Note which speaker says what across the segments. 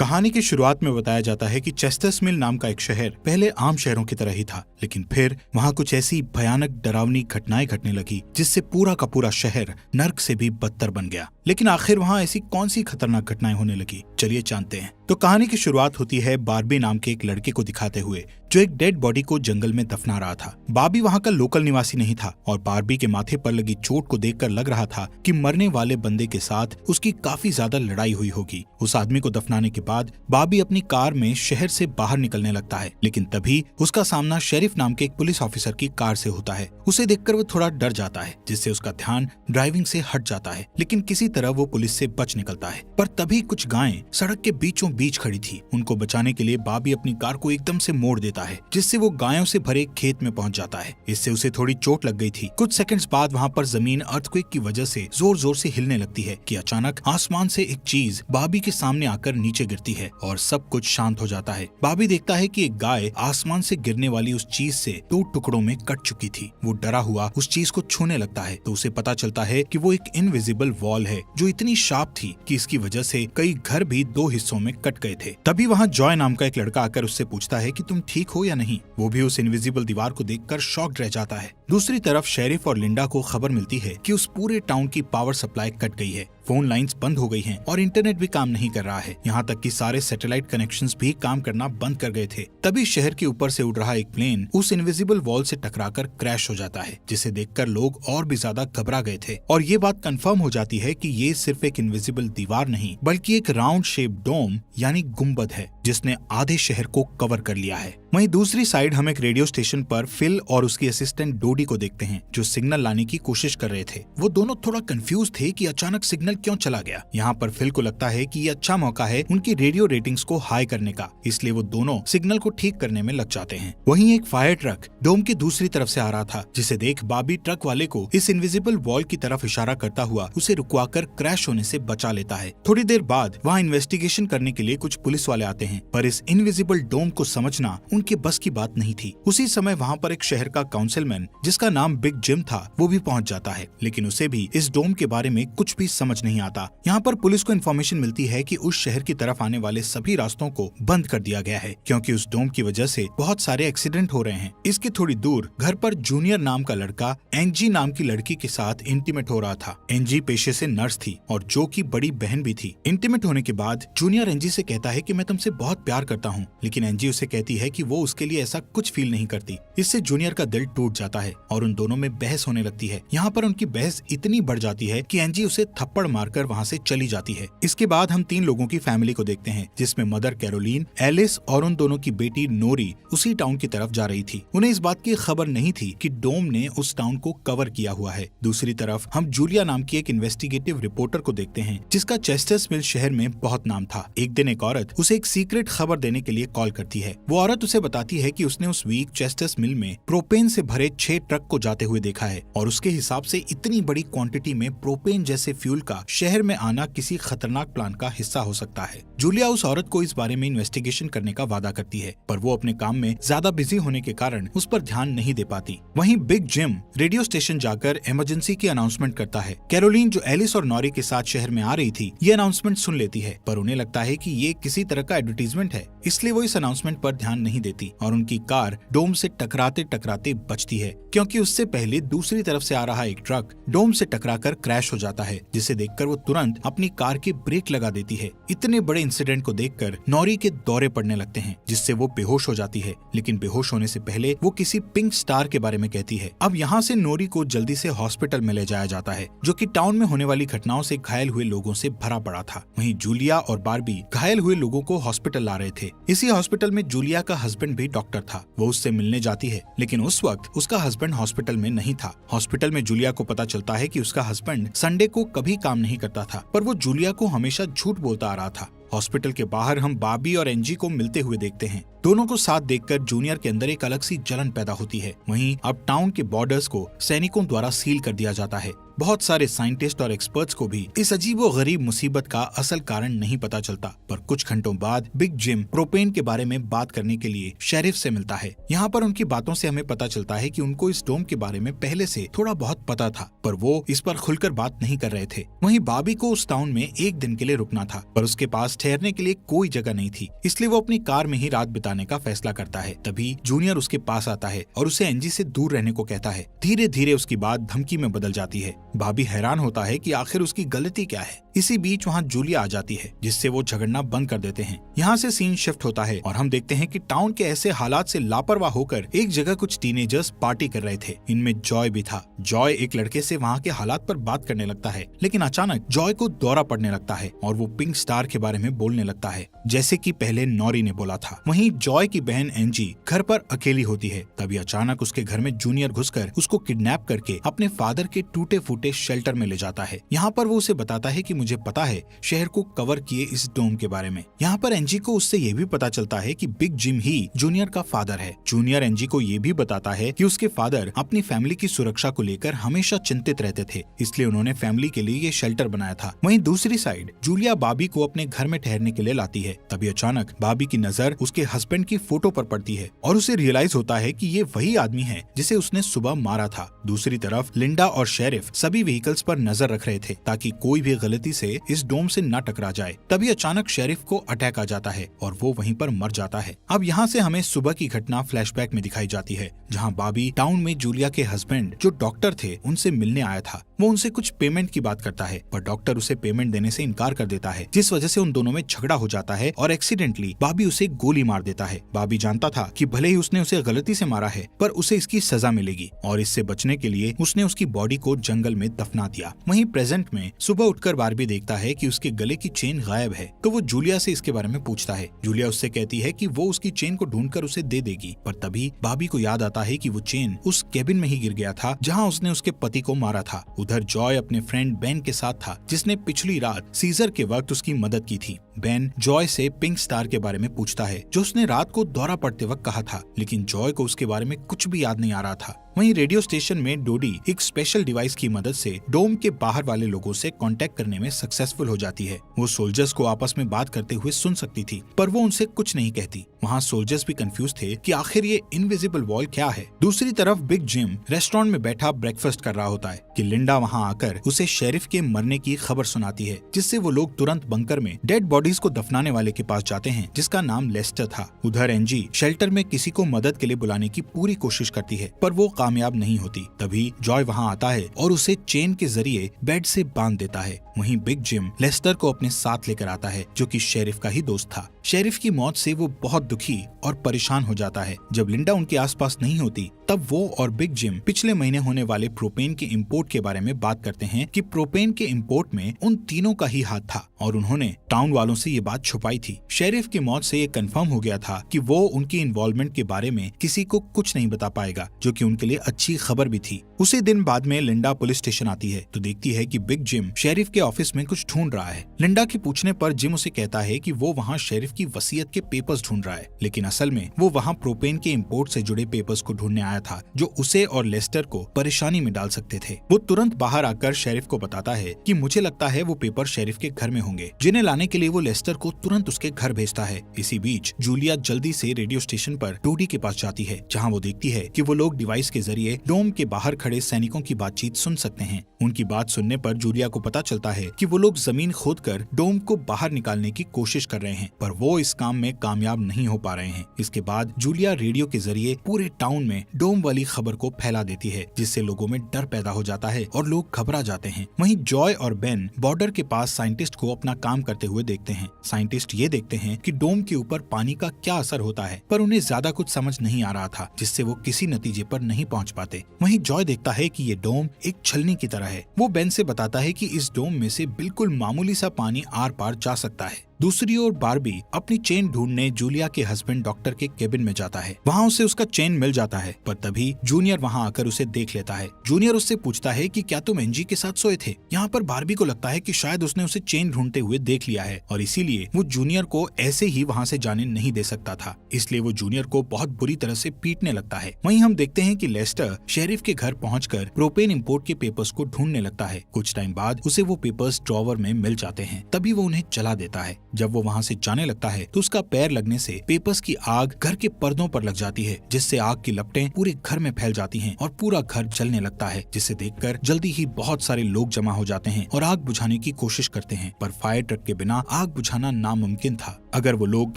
Speaker 1: कहानी की शुरुआत में बताया जाता है कि चेस्टर्स मिल नाम का एक शहर पहले आम शहरों की तरह ही था, लेकिन फिर वहाँ कुछ ऐसी भयानक डरावनी घटनाएं घटने लगी जिससे पूरा का पूरा शहर नर्क से भी बदतर बन गया। लेकिन आखिर वहाँ ऐसी कौन सी खतरनाक घटनाएं होने लगी, चलिए जानते हैं। तो कहानी की शुरुआत होती है बार्बी नाम के एक लड़के को दिखाते हुए जो एक डेड बॉडी को जंगल में दफना रहा था। बार्बी वहाँ का लोकल निवासी नहीं था और बार्बी के माथे पर लगी चोट को देखकर लग रहा था कि मरने वाले बंदे के साथ उसकी काफी ज्यादा लड़ाई हुई होगी। उस आदमी को दफनाने के बाद बार्बी अपनी कार में शहर से बाहर निकलने लगता है, लेकिन तभी उसका सामना शेरिफ नाम के एक पुलिस ऑफिसर की कार से होता है। उसे देखकर वो थोड़ा डर जाता है, जिससे उसका ध्यान ड्राइविंग से हट जाता है, लेकिन किसी तरह वो पुलिस से बच निकलता है। पर तभी कुछ गायें सड़क के बीचों बीच खड़ी थी। उनको बचाने के लिए बार्बी अपनी कार को एकदम से मोड़ देता है, जिससे वो गायों से भरे खेत में पहुंच जाता है। इससे उसे थोड़ी चोट लग गई थी। कुछ सेकंड्स बाद वहाँ पर जमीन अर्थक्वेक की वजह से जोर जोर से हिलने लगती है कि अचानक आसमान से एक चीज बार्बी के सामने आकर नीचे गिरती है और सब कुछ शांत हो जाता है। बार्बी देखता है कि एक गाय आसमान से गिरने वाली उस चीज से 2 टुकड़ों में कट चुकी थी। वो डरा हुआ उस चीज को छूने लगता है तो उसे पता चलता है कि वो एक इनविजिबल वॉल है जो इतनी शार्प थी कि इसकी वजह से कई घर भी 2 हिस्सों में कट गए थे। तभी वहाँ जॉय नाम का एक लड़का आकर उससे पूछता है कि तुम ठीक हो या नहीं। वो भी उस इनविजिबल दीवार को देखकर शॉक्ड रह जाता है। दूसरी तरफ शेरिफ और लिंडा को खबर मिलती है कि उस पूरे टाउन की पावर सप्लाई कट गई है, फोन लाइंस बंद हो गई हैं और इंटरनेट भी काम नहीं कर रहा है। यहाँ तक कि सारे सैटेलाइट कनेक्शंस भी काम करना बंद कर गए थे। तभी शहर के ऊपर से उड़ रहा एक प्लेन उस इनविजिबल वॉल से टकराकर क्रैश हो जाता है, जिसे देखकर लोग और भी ज्यादा घबरा गए थे। और ये बात कंफर्म हो जाती है कि ये सिर्फ एक इनविजिबल दीवार नहीं बल्कि एक राउंड शेप डोम यानी गुम्बद है जिसने आधे शहर को कवर कर लिया है। वहीं दूसरी साइड हम एक रेडियो स्टेशन पर फिल और उसकी असिस्टेंट डोडी को देखते हैं जो सिग्नल लाने की कोशिश कर रहे थे। वो दोनों थोड़ा कंफ्यूज थे कि अचानक सिग्नल क्यों चला गया। यहाँ पर फिल को लगता है कि ये अच्छा मौका है उनकी रेडियो रेटिंग्स को हाई करने का, इसलिए वो दोनों सिग्नल को ठीक करने में लग जाते हैं। वहीं एक फायर ट्रक डोम की दूसरी तरफ से आ रहा था, जिसे देख बार्बी ट्रक वाले को इस इनविजिबल वॉल की तरफ इशारा करता हुआ उसे रुकवाकर क्रैश होने से बचा लेता है। थोड़ी देर बाद वहाँ इन्वेस्टिगेशन करने के लिए कुछ पुलिस वाले आते हैं, पर इस इनविजिबल डोम को समझना उनके बस की बात नहीं थी। उसी समय वहाँ पर एक शहर का काउंसिलमैन जिसका नाम बिग जिम था वो भी पहुँच जाता है, लेकिन उसे भी इस डोम के बारे में कुछ भी समझ नहीं आता। यहाँ पर पुलिस को इन्फॉर्मेशन मिलती है कि उस शहर की तरफ आने वाले सभी रास्तों को बंद कर दिया गया है क्योंकि उस डोम की वजह से बहुत सारे एक्सीडेंट हो रहे हैं। इसके थोड़ी दूर घर पर जूनियर नाम का लड़का एंजी नाम की लड़की के साथ इंटीमेट हो रहा था। एंजी पेशे से नर्स थी और जो की बड़ी बहन भी थी। इंटीमेट होने के बाद जूनियर एंजी से कहता है कि मैं तुमसे बहुत प्यार करता हूँ, लेकिन एंजी उसे कहती है कि वो उसके लिए ऐसा कुछ फील नहीं करती। इससे जूनियर का दिल टूट जाता है और उन दोनों में बहस होने लगती है। यहाँ पर उनकी बहस इतनी बढ़ जाती है कि एंजी उसे थप्पड़ मारकर वहाँ से चली जाती है। इसके बाद हम 3 लोगों की फैमिली को देखते हैं, जिसमें मदर कैरोलीन, एलिस और उन दोनों की बेटी नोरी उसी टाउन की तरफ जा रही थी। उन्हें इस बात की खबर नहीं थी कि डोम ने उस टाउन को कवर किया हुआ है। दूसरी तरफ हम जूलिया नाम की एक इन्वेस्टिगेटिव रिपोर्टर को देखते हैं जिसका चेस्टर्स मिल शहर में बहुत नाम था। एक दिन एक औरत उसे एक सीक्रेट खबर देने के लिए कॉल करती है। वो औरत उसे बताती है कि उसने उस वीक चेस्टर्स मिल में प्रोपेन से भरे 6 ट्रक को जाते हुए देखा है और उसके हिसाब से इतनी बड़ी क्वांटिटी में प्रोपेन जैसे फ्यूल का शहर में आना किसी खतरनाक प्लान का हिस्सा हो सकता है। जूलिया उस औरत को इस बारे में इन्वेस्टिगेशन करने का वादा करती है, पर वो अपने काम में ज्यादा बिजी होने के कारण उस पर ध्यान नहीं दे पाती। वहीं बिग जिम रेडियो स्टेशन जाकर इमरजेंसी की अनाउंसमेंट करता है। कैरोलीन जो एलिस और नॉरी के साथ शहर में आ रही थी ये अनाउंसमेंट सुन लेती है, पर उन्हें लगता है कि ये किसी तरह का एडवर्टीजमेंट है, इसलिए वो इस अनाउंसमेंट पर ध्यान नहीं देती और उनकी कार डोम से टकराते टकराते बचती है क्योंकि उससे पहले दूसरी तरफ से आ रहा एक ट्रक डोम से टकराकर क्रैश हो जाता है, जिसे देखकर वो तुरंत अपनी कार की ब्रेक लगा देती है। इतने बड़े इंसिडेंट को देखकर नॉरी के दौरे पड़ने लगते हैं, जिससे वो बेहोश हो जाती है, लेकिन बेहोश होने से पहले वो किसी पिंक स्टार के बारे में कहती है। अब यहाँ से नॉरी को जल्दी से हॉस्पिटल में ले जाया जाता है, जो कि टाउन में होने वाली घटनाओं से घायल हुए लोगों से भरा पड़ा था। वहीं जूलिया और बार्बी घायल हुए लोगों को हॉस्पिटल ला रहे थे। इसी हॉस्पिटल में जूलिया का हस्बैंड भी डॉक्टर था। वो उससे मिलने जाती है, लेकिन उस वक्त उसका हस्बैंड हॉस्पिटल में नहीं था। हॉस्पिटल में जूलिया को पता चलता है कि उसका हस्बैंड संडे को कभी काम नहीं करता था, पर वो जूलिया को हमेशा झूठ बोलता आ रहा था। हॉस्पिटल के बाहर हम बार्बी और एंजी को मिलते हुए देखते हैं। दोनों को साथ देखकर जूनियर के अंदर एक अलग सी जलन पैदा होती है। वहीं अब टाउन के बॉर्डर्स को सैनिकों द्वारा सील कर दिया जाता है। बहुत सारे साइंटिस्ट और एक्सपर्ट्स को भी इस अजीबोगरीब मुसीबत का असल कारण नहीं पता चलता। पर कुछ घंटों बाद बिग जिम प्रोपेन के बारे में बात करने के लिए शेरिफ से मिलता है। यहाँ पर उनकी बातों से हमें पता चलता है कि उनको इस डोम के बारे में पहले से थोड़ा बहुत पता था, पर वो इस पर खुलकर बात नहीं कर रहे थे। वहीं बॉबी को उस टाउन में एक दिन के लिए रुकना था, पर उसके पास ठहरने के लिए कोई जगह नहीं थी, इसलिए वो अपनी कार में ही रात बिताने का फैसला करता है। तभी जूनियर उसके पास आता है और उसे एंजी से दूर रहने को कहता है। धीरे धीरे उसकी बात धमकी में बदल जाती है। बॉबी हैरान होता है कि आखिर उसकी गलती क्या है। इसी बीच वहाँ जूलिया आ जाती है, जिससे वो झगड़ना बंद कर देते हैं। यहाँ से सीन शिफ्ट होता है और हम देखते हैं कि टाउन के ऐसे हालात से लापरवाह होकर एक जगह कुछ टीनेजर्स पार्टी कर रहे थे। इनमें जॉय भी था। जॉय एक लड़के से वहाँ के हालात पर बात करने लगता है, लेकिन अचानक जॉय को दौरा पड़ने लगता है और वो पिंक स्टार के बारे में बोलने लगता है, जैसे कि पहले नॉरी ने बोला था। वहीं जॉय की बहन एंजी घर पर अकेली होती है। तभी अचानक उसके घर में जूनियर घुसकर उसको किडनैप करके अपने फादर के टूटे फूटे शेल्टर में ले जाता है। यहाँ पर वो उसे बताता है कि मुझे पता है शहर को कवर किए इस डोम के बारे में। यहाँ पर एंजी को उससे ये भी पता चलता है कि बिग जिम ही जूनियर का फादर है। जूनियर एंजी को ये भी बताता है कि उसके फादर अपनी फैमिली की सुरक्षा को लेकर हमेशा चिंतित रहते थे, इसलिए उन्होंने फैमिली के लिए ये शेल्टर बनाया था। वहीं दूसरी साइड जूलिया बॉबी को अपने घर में ठहरने के लिए लाती है। तभी अचानक बॉबी की नजर उसके हस्बैंड की फोटो पर पड़ती है और उसे रियलाइज होता है कि ये वही आदमी है जिसे उसने सुबह मारा था। दूसरी तरफ लिंडा और शेरिफ सभी व्हीकल्स पर नजर रख रहे थे ताकि कोई भी गलती से इस डोम से न टकरा जाए। तभी अचानक शेरिफ को अटैक आ जाता है और वो वहीं पर मर जाता है। अब यहाँ से हमें सुबह की घटना फ्लैशबैक में दिखाई जाती है, जहाँ बॉबी टाउन में जूलिया के हस्बैंड जो डॉक्टर थे उनसे मिलने आया था। वो उनसे कुछ पेमेंट की बात करता है, पर डॉक्टर उसे पेमेंट देने से इनकार कर देता है, जिस वजह से उन दोनों में झगड़ा हो जाता है और एक्सीडेंटली बॉबी उसे गोली मार देता है। बॉबी जानता था कि भले ही उसने उसे गलती से मारा है, पर उसे इसकी सजा मिलेगी और इससे बचने के लिए उसने उसकी बॉडी को जंगल में दफना दिया। वहीं प्रेजेंट में सुबह उठकर बार्बी देखता है कि उसके गले की चेन गायब है, तो वो जूलिया से इसके बारे में पूछता है। जूलिया उससे कहती है कि वो उसकी चेन को ढूंढकर उसे दे देगी, पर तभी बॉबी को याद आता है कि वो चेन उस केबिन में ही गिर गया था जहाँ उसने उसके पति को मारा था। उधर जॉय अपने फ्रेंड बेन के साथ था, जिसने पिछली रात सीजर के वक्त उसकी मदद की थी। बेन जॉय से पिंक स्टार के बारे में पूछता है, जो उसने रात को दौरा पड़ते वक्त कहा था, लेकिन जॉय को उसके बारे में कुछ भी याद नहीं आ रहा था। वहीं रेडियो स्टेशन में डोडी एक स्पेशल डिवाइस की मदद से डोम के बाहर वाले लोगों से कांटेक्ट करने में सक्सेसफुल हो जाती है। वो सोल्जर्स को आपस में बात करते हुए सुन सकती थी, पर वो उनसे कुछ नहीं कहती। वहाँ सोल्जर्स भी कंफ्यूज थे कि आखिर ये इनविजिबल वॉल क्या है। दूसरी तरफ बिग जिम रेस्टोरेंट में बैठा ब्रेकफास्ट कर रहा होता है कि लिंडा वहाँ आकर उसे शेरिफ के मरने की खबर सुनाती है, जिससे वो लोग तुरंत बंकर में डेड बॉडीज को दफनाने वाले के पास जाते हैं, जिसका नाम लेस्टर था। उधर एंजी शेल्टर में किसी को मदद के लिए बुलाने की पूरी कोशिश करती है, पर वो कामयाब नहीं होती। तभी जॉय वहाँ आता है और उसे चेन के जरिए बेड से बांध देता है। वहीं बिग जिम लेस्टर को अपने साथ लेकर आता है, जो कि शेरिफ का ही दोस्त था। शेरिफ की मौत से वो बहुत दुखी और परेशान हो जाता है। जब लिंडा उनके आसपास नहीं होती, तब वो और बिग जिम पिछले महीने होने वाले प्रोपेन के इंपोर्ट के बारे में बात करते हैं कि प्रोपेन के इंपोर्ट में उन तीनों का ही हाथ था और उन्होंने टाउन वालों से ये बात छुपाई थी। शेरिफ की मौत से ये कंफर्म हो गया था कि वो उनकी इन्वॉल्वमेंट के बारे में किसी को कुछ नहीं बता पाएगा, जो कि उनके लिए अच्छी खबर भी थी। उसी दिन बाद में लिंडा पुलिस स्टेशन आती है तो देखती है कि बिग जिम शेरिफ के ऑफिस में कुछ ढूंढ रहा है। लिंडा के पूछने पर जिम उसे कहता है कि वो वहाँ शेरिफ की वसीयत के पेपर्स ढूंढ रहा है, लेकिन असल में वो वहाँ प्रोपेन के इंपोर्ट से जुड़े पेपर्स को ढूंढने आया था, जो उसे और लेस्टर को परेशानी में डाल सकते थे। वो तुरंत बाहर आकर शेरिफ को बताता है कि मुझे लगता है वो पेपर शेरिफ के घर में होंगे, जिन्हें लाने के लिए वो लेस्टर को तुरंत उसके घर भेजता है। इसी बीच जूलिया जल्दी से रेडियो स्टेशन पर डोडी के पास जाती है, जहाँ वो देखती है कि वो लोग डिवाइस के जरिए डोम के बाहर खड़े सैनिकों की बातचीत सुन सकते हैं। उनकी बात सुनने पर जूलिया को पता चलता है कि वो लोग जमीन खोदकर डोम को बाहर निकालने की कोशिश कर रहे हैं, पर वो इस काम में कामयाब नहीं हो पा रहे हैं। इसके बाद जूलिया रेडियो के जरिए पूरे टाउन में डोम वाली खबर को फैला देती है, जिससे लोगों में डर पैदा हो जाता है और लोग घबरा जाते हैं। वहीं जॉय और बेन बॉर्डर के पास साइंटिस्ट को अपना काम करते हुए देखते हैं। साइंटिस्ट ये देखते हैं कि डोम के ऊपर पानी का क्या असर होता है, पर उन्हें ज्यादा कुछ समझ नहीं आ रहा था, जिससे वो किसी नतीजे पर नहीं पहुंच पाते। वहीं जॉय देखता है कि ये डोम एक छलनी की तरह है। वो बेन से बताता है कि इस डोम में से बिल्कुल मामूली सा पानी आर पार जा सकता है। दूसरी ओर बार्बी अपनी चेन ढूंढने जूलिया के हस्बैंड डॉक्टर के केबिन में जाता है। वहाँ उसे उसका चेन मिल जाता है, पर तभी जूनियर वहाँ आकर उसे देख लेता है। जूनियर उससे पूछता है कि क्या तुम एंजी के साथ सोए थे। यहाँ पर बार्बी को लगता है कि शायद उसने उसे चेन ढूंढते हुए देख लिया है और इसीलिए वो जूनियर को ऐसे ही वहाँ से जाने नहीं दे सकता था, इसलिए वो जूनियर को बहुत बुरी तरह से पीटने लगता है। वहीं हम देखते हैं कि लेस्टर शेरिफ के घर पहुंचकर प्रोपेन इंपोर्ट के पेपर्स को ढूंढने लगता है। कुछ टाइम बाद उसे वो पेपर्स ड्रॉवर में मिल जाते हैं, तभी वो उन्हें जला देता है। जब वो वहाँ से जाने लगता है तो उसका पैर लगने से पेपर्स की आग घर के पर्दों पर लग जाती है, जिससे आग की लपटें पूरे घर में फैल जाती हैं और पूरा घर जलने लगता है, जिसे देखकर जल्दी ही बहुत सारे लोग जमा हो जाते हैं और आग बुझाने की कोशिश करते हैं, पर फायर ट्रक के बिना आग बुझाना नामुमकिन था। अगर वो लोग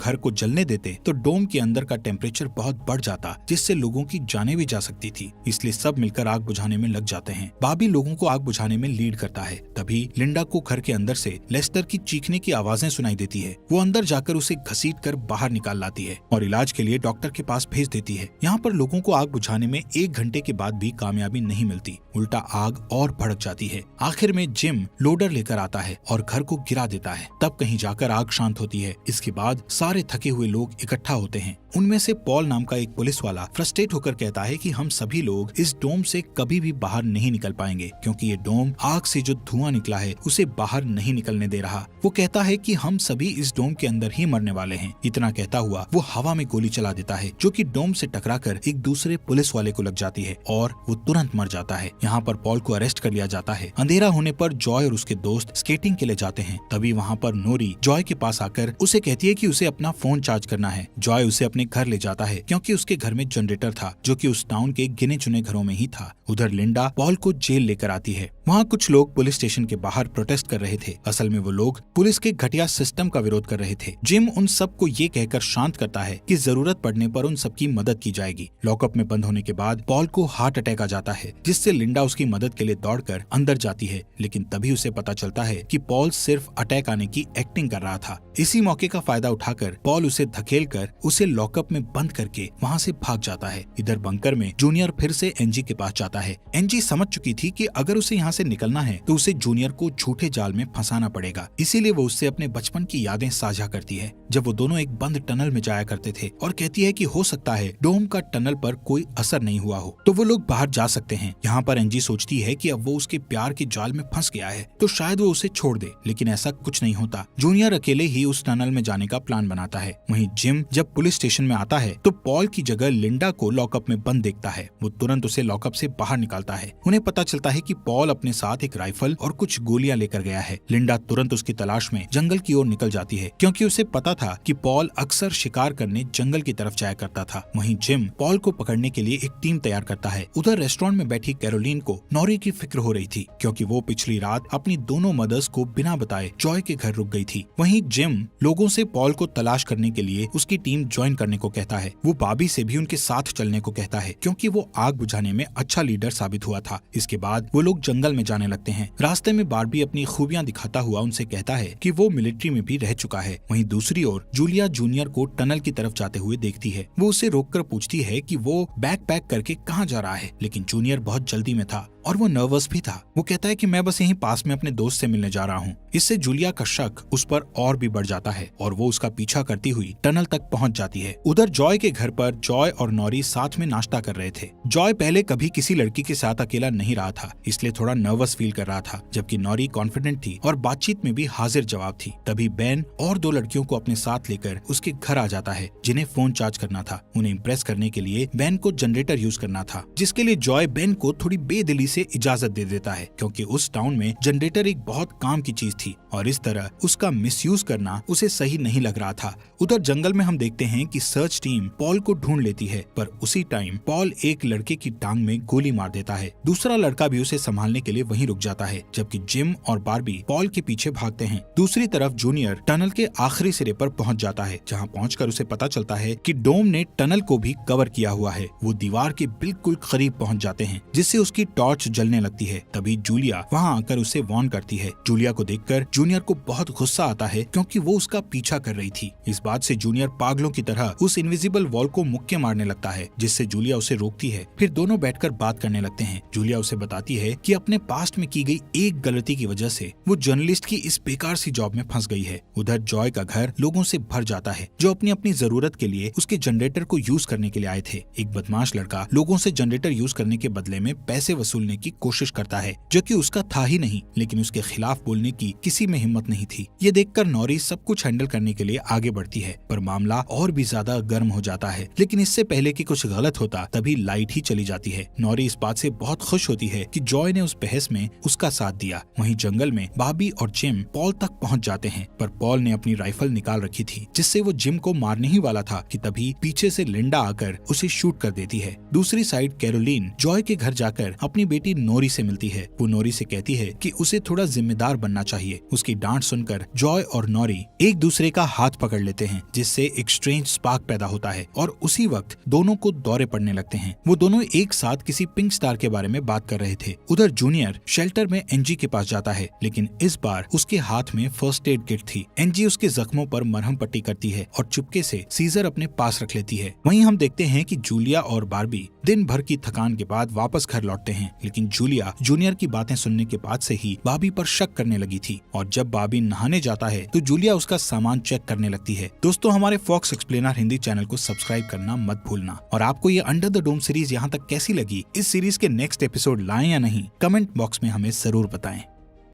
Speaker 1: घर को जलने देते तो डोम के अंदर का टेम्परेचर बहुत बढ़ जाता, जिससे लोगों की जानें भी जा सकती थी, इसलिए सब मिलकर आग बुझाने में लग जाते हैं। बाबी लोगों को आग बुझाने में लीड करता है। तभी लिंडा को घर के अंदर से लेस्टर की चीखने की आवाजें सुनाई देती है। वो अंदर जाकर उसे घसीटकर बाहर निकाल लाती है और इलाज के लिए डॉक्टर के पास भेज देती है। यहाँ पर लोगों को आग बुझाने में 1 घंटे के बाद भी कामयाबी नहीं मिलती, उल्टा आग और भड़क जाती है। आखिर में जिम लोडर लेकर आता है और घर को गिरा देता है। तब कहीं जाकर आग शांत होती है। इसके बाद सारे थके हुए लोग इकट्ठा होते हैं। उनमें से पॉल नाम का एक पुलिस वाला फ्रस्ट्रेट होकर कहता है कि हम सभी लोग इस डोम से कभी भी बाहर नहीं निकल पाएंगे, क्योंकि ये डोम आग से जो धुआं निकला है उसे बाहर नहीं निकलने दे रहा। वो कहता है कि हम सभी इस डोम के अंदर ही मरने वाले हैं। इतना कहता हुआ वो हवा में गोली चला देता है, जो कि डोम से टकराकर एक दूसरे पुलिस वाले को लग जाती है और वो तुरंत मर जाता है। यहाँ पर पॉल को अरेस्ट कर लिया जाता है। अंधेरा होने पर जॉय और उसके दोस्त स्केटिंग के लिए जाते हैं। तभी वहाँ पर नोरी जॉय के पास आकर उसे कहती है कि उसे अपना फोन चार्ज करना है। जॉय उसे अपने घर ले जाता है, क्योंकि उसके घर में जनरेटर था, जो कि उस टाउन के गिने चुने घरों में ही था। उधर लिंडा पॉल को जेल लेकर आती है। वहाँ कुछ लोग पुलिस स्टेशन के बाहर प्रोटेस्ट कर रहे थे। असल में वो लोग पुलिस के घटिया सिस्टम का विरोध कर रहे थे। जिम उन सबको ये कहकर शांत करता है कि जरूरत पड़ने पर उन सबकी मदद की जाएगी। लॉकअप में बंद होने के बाद पॉल को हार्ट अटैक आ जाता है, जिससे लिंडा उसकी मदद के लिए दौड़कर अंदर जाती है, लेकिन तभी उसे पता चलता है कि पॉल सिर्फ अटैक आने की एक्टिंग कर रहा था। इसी मौके का फायदा उठाकर पॉल उसे धकेलकर उसे लॉकअप में बंद करके वहाँ से भाग जाता है। इधर बंकर में जूनियर फिर से एनजी के पास जाता है। एनजी समझ चुकी थी कि अगर उसे यहाँ से निकलना है तो उसे जूनियर को झूठे जाल में फंसाना पड़ेगा, इसीलिए वो उससे अपने बचपन की यादें साझा करती है, जब वो दोनों एक बंद टनल में जाया करते थे, और कहती है कि हो सकता है डोम का टनल पर कोई असर नहीं हुआ हो, तो वो लोग बाहर जा सकते हैं। यहाँ पर एनजी सोचती है कि अब वो उसके प्यार के जाल में फंस गया है तो शायद वो उसे छोड़ दे, लेकिन ऐसा कुछ नहीं होता। जूनियर अकेले ही उस टनल में जाने का प्लान बनाता है। वहीं जिम जब पुलिस स्टेशन में आता है तो पॉल की जगह लिंडा को लॉकअप में बंद देखता है। वो तुरंत उसे लॉकअप से बाहर निकालता है। उन्हें पता चलता है कि पॉल अपने साथ एक राइफल और कुछ गोलियां लेकर गया है। लिंडा तुरंत उसकी तलाश में जंगल की ओर निकल जाती है, क्योंकि उसे पता था कि पॉल अक्सर शिकार करने जंगल की तरफ जाया करता था। वहीं जिम पॉल को पकड़ने के लिए एक टीम तैयार करता है। उधर रेस्टोरेंट में बैठी कैरोलीन को नॉरी की फिक्र हो रही थी, क्योंकि वो पिछली रात अपनी दोनों मदर्स को बिना बताए जॉय के घर रुक गई थी। वहीं जिम लोगों से पॉल को तलाश करने के लिए उसकी टीम ज्वाइन करने को कहता है। वो बाबी से भी उनके साथ चलने को कहता है, क्योंकि वो आग बुझाने में अच्छा लीडर साबित हुआ था। इसके बाद वो लोग जंगल में जाने लगते हैं। रास्ते में बार्बी अपनी खूबियां दिखाता हुआ उनसे कहता है कि वो मिलिट्री में भी रह चुका है। वहीं दूसरी ओर जूलिया जूनियर को टनल की तरफ जाते हुए देखती है। वो उसे रोककर पूछती है कि वो बैग पैक करके कहाँ जा रहा है, लेकिन जूनियर बहुत जल्दी में था और वो नर्वस भी था। वो कहता है कि मैं बस यहीं पास में अपने दोस्त से मिलने जा रहा हूँ। इससे जूलिया का शक उस पर और भी बढ़ जाता है और वो उसका पीछा करती हुई टनल तक पहुँच जाती है। उधर जॉय के घर पर जॉय और नॉरी साथ में नाश्ता कर रहे थे। जॉय पहले कभी किसी लड़की के साथ अकेला नहीं रहा था, इसलिए थोड़ा नर्वस फील कर रहा था, जबकि नॉरी कॉन्फिडेंट थी और बातचीत में भी हाजिर जवाब थी। तभी बेन और 2 लड़कियों को अपने साथ लेकर उसके घर आ जाता है, जिन्हें फोन चार्ज करना था। उन्हें इम्प्रेस करने के लिए बेन को जनरेटर यूज करना था, जिसके लिए जॉय बेन को थोड़ी बेदिली से इजाजत दे देता है, क्योंकि उस टाउन में जनरेटर एक बहुत काम की चीज थी और इस तरह उसका मिसयूज करना उसे सही नहीं लग रहा था। उधर जंगल में हम देखते हैं कि सर्च टीम पॉल को ढूंढ लेती है, पर उसी टाइम पॉल एक लड़के की टांग में गोली मार देता है। दूसरा लड़का भी उसे संभालने के लिए वहीं रुक जाता है, जबकि जिम और बार्बी पॉल के पीछे भागते हैं। दूसरी तरफ जूनियर टनल के आखिरी सिरे पर पहुंच जाता है, जहां पहुंचकर उसे पता चलता है कि डोम ने टनल को भी कवर किया हुआ है। वो दीवार के बिल्कुल करीब पहुंच जाते हैं, जिससे उसकी टॉर्च जलने लगती है। तभी जूलिया वहां आकर उसे वार्न करती है। जूलिया को देखकर जूनियर को बहुत गुस्सा आता है, क्योंकि वो उसका पीछा कर रही थी। इस बात से जूनियर पागलों की तरह उस इनविजिबल वॉल को मुक्के मारने लगता है, जिससे जूलिया उसे रोकती है। फिर दोनों बैठकर बात करने लगते हैं। जूलिया उसे बताती है कि अपने पास्ट में की गई एक गलती की वजह से वो जर्नलिस्ट की इस बेकार सी जॉब में फंस गई है। उधर जॉय का घर लोगों से भर जाता है, जो अपनी अपनी जरूरत के लिए उसके जनरेटर को यूज करने के लिए आए थे। एक बदमाश लड़का लोगों से जनरेटर यूज करने के बदले में पैसे वसूलने करने की कोशिश करता है, जो कि उसका था ही नहीं, लेकिन उसके खिलाफ बोलने की किसी में हिम्मत नहीं थी। ये देखकर नॉरी सब कुछ हैंडल करने के लिए आगे बढ़ती है, पर मामला और भी ज्यादा गर्म हो जाता है। लेकिन इससे पहले कि कुछ गलत होता तभी लाइट ही चली जाती है। नॉरी इस बात से बहुत खुश होती है कि जॉय ने उस बहस में उसका साथ दिया। वहीं जंगल में बॉबी और जिम पॉल तक पहुंच जाते हैं, पर पॉल ने अपनी राइफल निकाल रखी थी, जिससे वो जिम को मारने ही वाला था कि तभी पीछे से लिंडा आकर उसे शूट कर देती है। दूसरी साइड कैरोलीन जॉय के घर जाकर अपनी बेटी नोरी से मिलती है। वो नोरी से कहती है कि उसे थोड़ा जिम्मेदार बनना चाहिए। उसकी डांट सुनकर जॉय और नोरी एक दूसरे का हाथ पकड़ लेते हैं, जिससे एक स्ट्रेंज स्पार्क पैदा होता है और उसी वक्त दोनों को दौरे पड़ने लगते हैं। वो दोनों एक साथ किसी पिंक स्टार के बारे में बात कर रहे थे। उधर जूनियर शेल्टर में एनजी के पास जाता है, लेकिन इस बार उसके हाथ में फर्स्ट एड किट थी। एनजी उसके जख्मों पर मरहम पट्टी करती है और चुपके से सीजर अपने पास रख लेती है। वहीं हम देखते हैं कि जूलिया और बार्बी दिन भर की थकान के बाद वापस घर लौटते हैं, लेकिन जूलिया जूनियर की बातें सुनने के बाद से ही बार्बी पर शक करने लगी थी और जब बार्बी नहाने जाता है तो जूलिया उसका सामान चेक करने लगती है। दोस्तों, हमारे फॉक्स एक्सप्लेनर हिंदी चैनल को सब्सक्राइब करना मत भूलना। और आपको ये अंडर द डोम सीरीज यहाँ तक कैसी लगी, इस सीरीज के नेक्स्ट एपिसोड लाएं या नहीं, कमेंट बॉक्स में हमें जरूर बताएं।